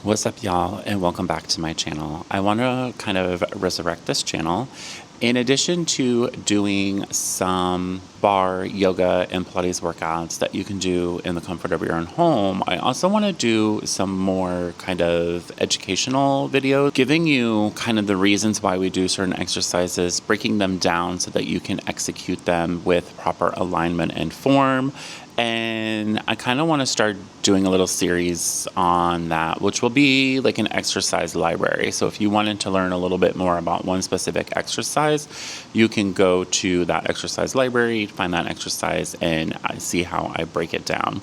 What's up, y'all, and welcome back to my channel. I want to kind of resurrect this channel. In addition to doing some bar, yoga, and Pilates workouts that you can do in the comfort of your own home, I also want to do some more kind of educational videos, giving you kind of the reasons why we do certain exercises, breaking them down so that you can execute them with proper alignment and form. And I kind of want to start doing a little series on that, which will be like an exercise library. So if you wanted to learn a little bit more about one specific exercise, you can go to that exercise library, find that exercise, and see how I break it down.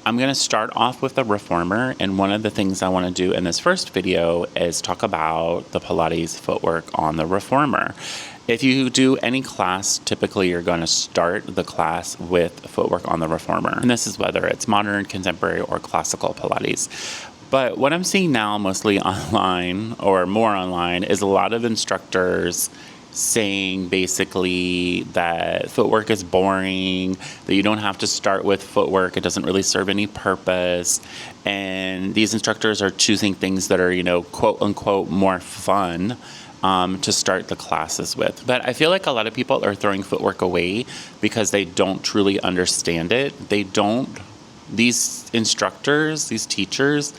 I'm going to start off with the reformer, and one of the things I want to do in this first video is talk about the Pilates footwork on the reformer. If you do any class, typically you're going to start the class with footwork on the reformer. And this is whether it's modern, contemporary, or classical Pilates. But what I'm seeing now, mostly online or more online, is a lot of instructors saying basically that footwork is boring, that you don't have to start with footwork, it doesn't really serve any purpose. And these instructors are choosing things that are, quote unquote, more fun to start the classes with. But I feel like a lot of people are throwing footwork away because they don't truly understand it. These instructors, these teachers,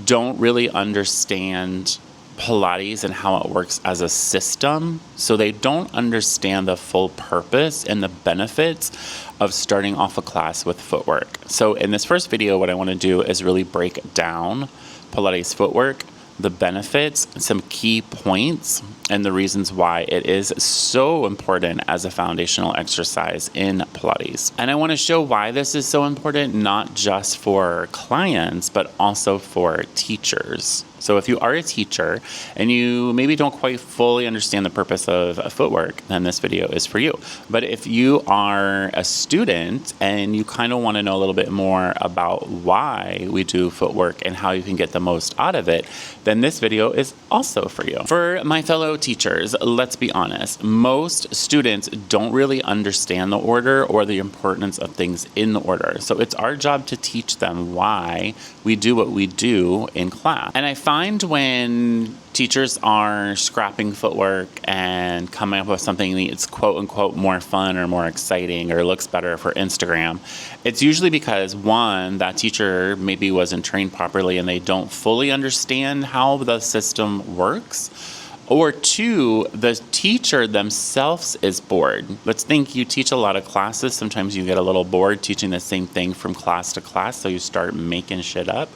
don't really understand Pilates and how it works as a system. So they don't understand the full purpose and the benefits of starting off a class with footwork. So in this first video, what I want to do is really break down Pilates footwork, the benefits, some key points, and the reasons why it is so important as a foundational exercise in Pilates. And I want to show why this is so important, not just for clients, but also for teachers. So if you are a teacher and you maybe don't quite fully understand the purpose of footwork, then this video is for you. But if you are a student and you kind of want to know a little bit more about why we do footwork and how you can get the most out of it, then this video is also for you. For my fellow teachers, let's be honest, most students don't really understand the order or the importance of things in the order. So it's our job to teach them why we do what we do in class. And I find when teachers are scrapping footwork and coming up with something that's quote unquote more fun or more exciting or looks better for Instagram, it's usually because one, that teacher maybe wasn't trained properly and they don't fully understand how the system works. Or two, the teacher themselves is bored. Let's think you teach a lot of classes. Sometimes you get a little bored teaching the same thing from class to class, so you start making shit up.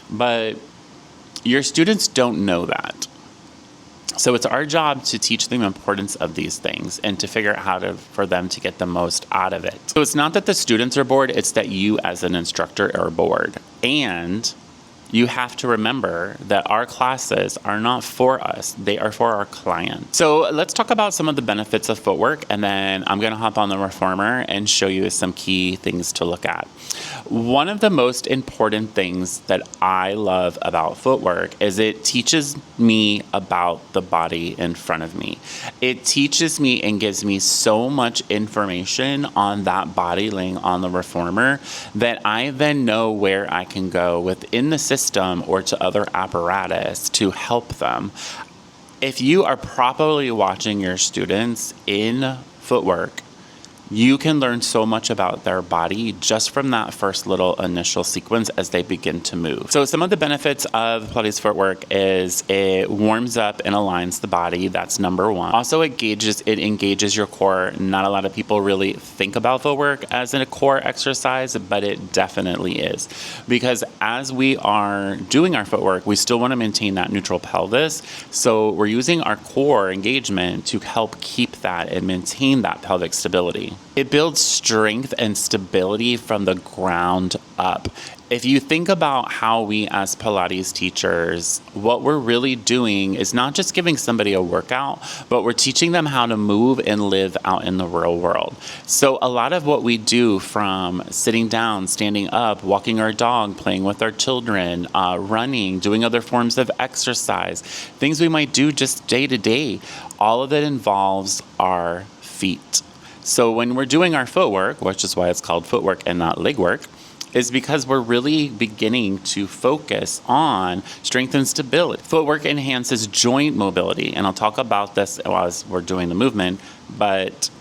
But your students don't know that. So it's our job to teach them the importance of these things and to figure out how for them to get the most out of it. So it's not that the students are bored, it's that you as an instructor are bored. And you have to remember that our classes are not for us, they are for our clients. So let's talk about some of the benefits of footwork, and then I'm gonna hop on the reformer and show you some key things to look at. One of the most important things that I love about footwork is it teaches me about the body in front of me. It teaches me and gives me so much information on that body laying on the reformer that I then know where I can go within the system or to other apparatus to help them. If you are properly watching your students in footwork, you can learn so much about their body just from that first little initial sequence as they begin to move. So some of the benefits of Pilates footwork is it warms up and aligns the body. That's number one. Also, it engages your core. Not a lot of people really think about footwork as a core exercise, but it definitely is. Because as we are doing our footwork, we still want to maintain that neutral pelvis. So we're using our core engagement to help keep that and maintain that pelvic stability. It builds strength and stability from the ground up. If you think about how we as Pilates teachers, what we're really doing is not just giving somebody a workout, but we're teaching them how to move and live out in the real world. So a lot of what we do, from sitting down, standing up, walking our dog, playing with our children, running, doing other forms of exercise, things we might do just day to day, all of it involves our feet. So when we're doing our footwork, which is why it's called footwork and not leg work, is because we're really beginning to focus on strength and stability. Footwork enhances joint mobility, and I'll talk about this as we're doing the movement, but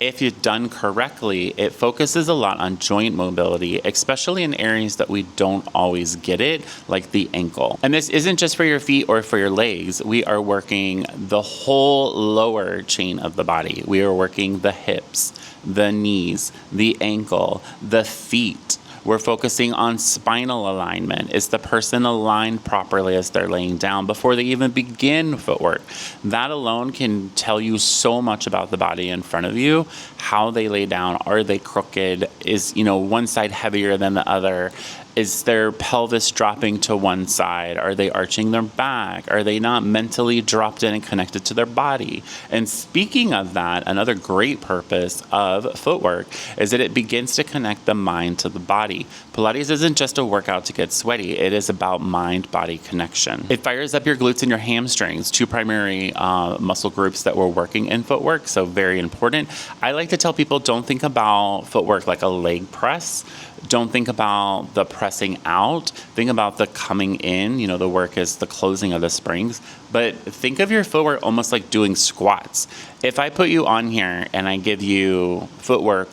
if you're done correctly, it focuses a lot on joint mobility, especially in areas that we don't always get it, like the ankle. And this isn't just for your feet or for your legs. We are working the whole lower chain of the body. We are working the hips, the knees, the ankle, the feet. We're focusing on spinal alignment. Is the person aligned properly as they're laying down before they even begin footwork? That alone can tell you so much about the body in front of you. How they lay down. Are they crooked? Is, one side heavier than the other? Is their pelvis dropping to one side? Are they arching their back? Are they not mentally dropped in and connected to their body? And speaking of that, another great purpose of footwork is that it begins to connect the mind to the body. Pilates isn't just a workout to get sweaty. It is about mind-body connection. It fires up your glutes and your hamstrings, two primary muscle groups that we're working in footwork, so very important. I like to tell people, don't think about footwork like a leg press. Don't think about the pressing out. Think about the coming in. The work is the closing of the springs. But think of your footwork almost like doing squats. If I put you on here and I give you footwork,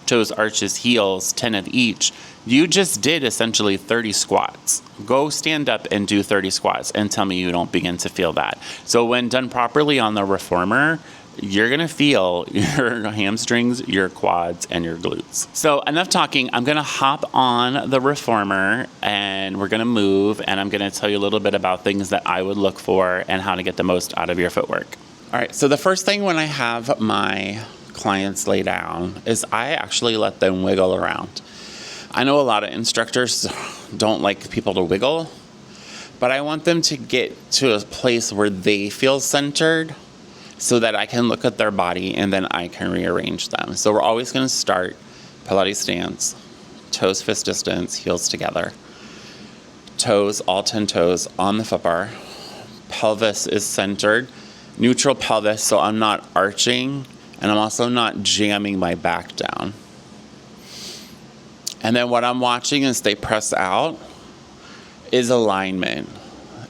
toes, arches, heels, 10 of each, you just did essentially 30 squats. Go stand up and do 30 squats and tell me you don't begin to feel that. So when done properly on the reformer, you're going to feel your hamstrings, your quads, and your glutes. So enough talking. I'm going to hop on the reformer and we're going to move, and I'm going to tell you a little bit about things that I would look for and how to get the most out of your footwork. All right. So the first thing when I have my clients lay down is I actually let them wiggle around. I know a lot of instructors don't like people to wiggle, but I want them to get to a place where they feel centered, so that I can look at their body and then I can rearrange them. So we're always going to start Pilates stance, toes fist distance, heels together. Toes, all 10 toes on the foot bar. Pelvis is centered, neutral pelvis, so I'm not arching and I'm also not jamming my back down. And then what I'm watching as they press out is alignment.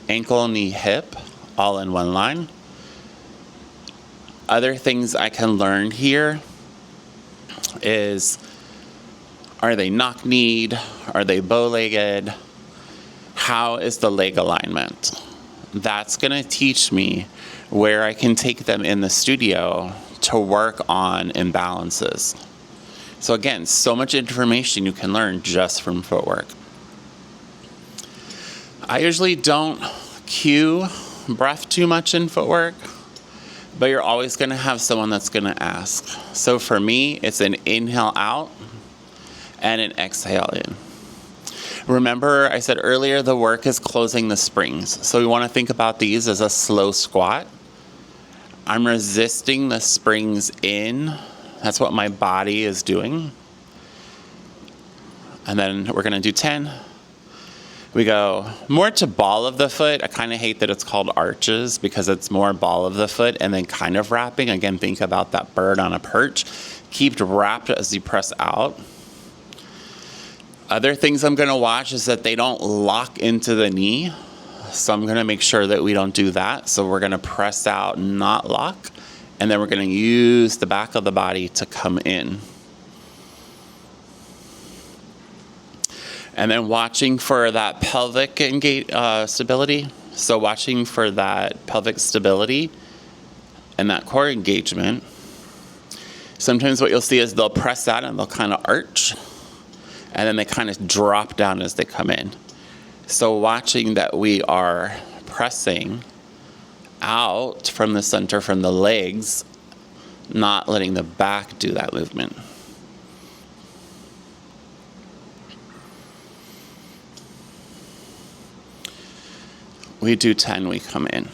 Ankle, knee, hip, all in one line. Other things I can learn here is, are they knock-kneed? Are they bow-legged? How is the leg alignment? That's going to teach me where I can take them in the studio to work on imbalances. So again, so much information you can learn just from footwork. I usually don't cue breath too much in footwork, but you're always going to have someone that's going to ask. So for me, it's an inhale out and an exhale in. Remember, I said earlier, the work is closing the springs. So we want to think about these as a slow squat. I'm resisting the springs in. That's what my body is doing. And then we're going to do 10. We go more to ball of the foot. I kind of hate that it's called arches because it's more ball of the foot and then kind of wrapping. Again, think about that bird on a perch. Keep wrapped as you press out. Other things I'm going to watch is that they don't lock into the knee. So I'm going to make sure that we don't do that. So we're going to press out, not lock. And then we're going to use the back of the body to come in. And then watching for that pelvic stability. So watching for that pelvic stability and that core engagement. Sometimes what you'll see is they'll press out and they'll kind of arch. And then they kind of drop down as they come in. So watching that we are pressing out from the center, from the legs, not letting the back do that movement. We do 10, we come in.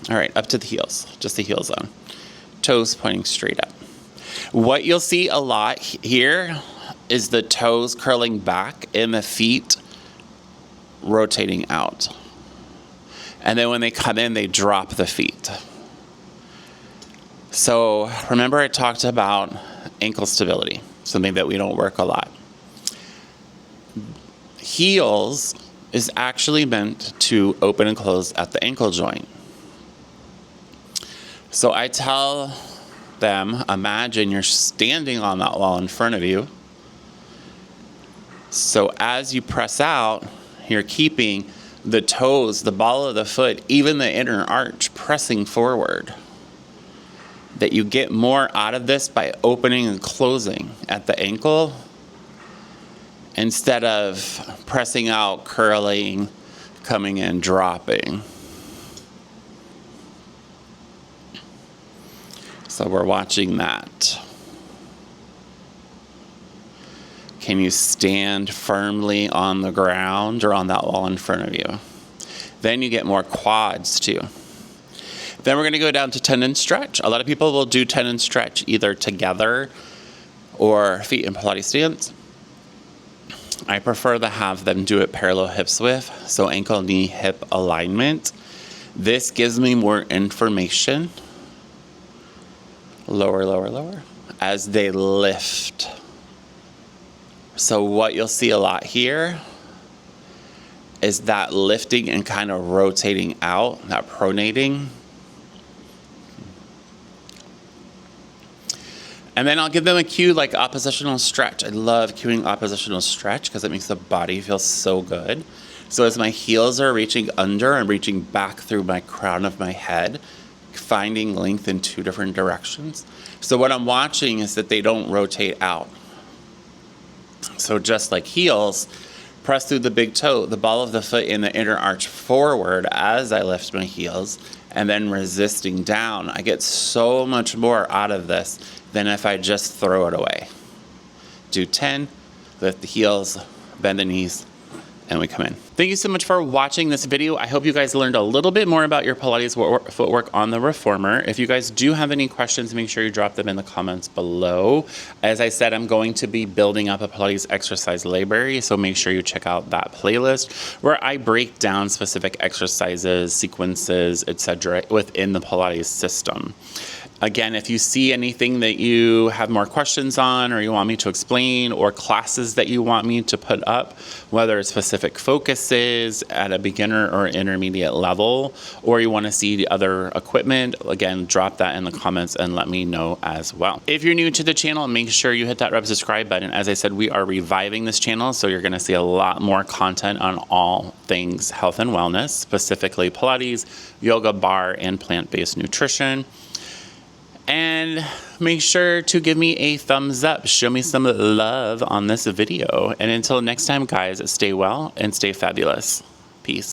All right, up to the heels, just the heel zone. Toes pointing straight up. What you'll see a lot here is the toes curling back and the feet rotating out. And then when they come in, they drop the feet. So remember I talked about ankle stability, something that we don't work a lot. Heels is actually meant to open and close at the ankle joint. So I tell them, imagine you're standing on that wall in front of you. So as you press out, you're keeping the toes, the ball of the foot, even the inner arch pressing forward. That you get more out of this by opening and closing at the ankle instead of pressing out, curling, coming in, dropping. So we're watching that. Can you stand firmly on the ground or on that wall in front of you? Then you get more quads too. Then we're going to go down to tendon stretch. A lot of people will do tendon stretch either together or feet in Pilates stance. I prefer to have them do it parallel hips width, so ankle, knee, hip alignment. This gives me more information. Lower, lower, lower, as they lift. So what you'll see a lot here is that lifting and kind of rotating out, that pronating. And then I'll give them a cue like oppositional stretch. I love cueing oppositional stretch because it makes the body feel so good. So as my heels are reaching under, I'm reaching back through my crown of my head, finding length in two different directions. So what I'm watching is that they don't rotate out. So just like heels, press through the big toe, the ball of the foot in the inner arch forward as I lift my heels, and then resisting down. I get so much more out of this than if I just throw it away. Do 10, lift the heels, bend the knees, and we come in. Thank you so much for watching this video. I hope you guys learned a little bit more about your Pilates footwork on the reformer. If you guys do have any questions, make sure you drop them in the comments below. As I said, I'm going to be building up a Pilates exercise library, so make sure you check out that playlist where I break down specific exercises, sequences, etc. within the Pilates system. Again, if you see anything that you have more questions on or you want me to explain, or classes that you want me to put up, whether it's specific focuses at a beginner or intermediate level, or you want to see other equipment, again, drop that in the comments and let me know as well. If you're new to the channel, make sure you hit that subscribe button. As I said, we are reviving this channel, so you're going to see a lot more content on all things health and wellness, specifically Pilates, yoga, bar, and plant-based nutrition. And make sure to give me a thumbs up. Show me some love on this video. And until next time, guys, stay well and stay fabulous. Peace.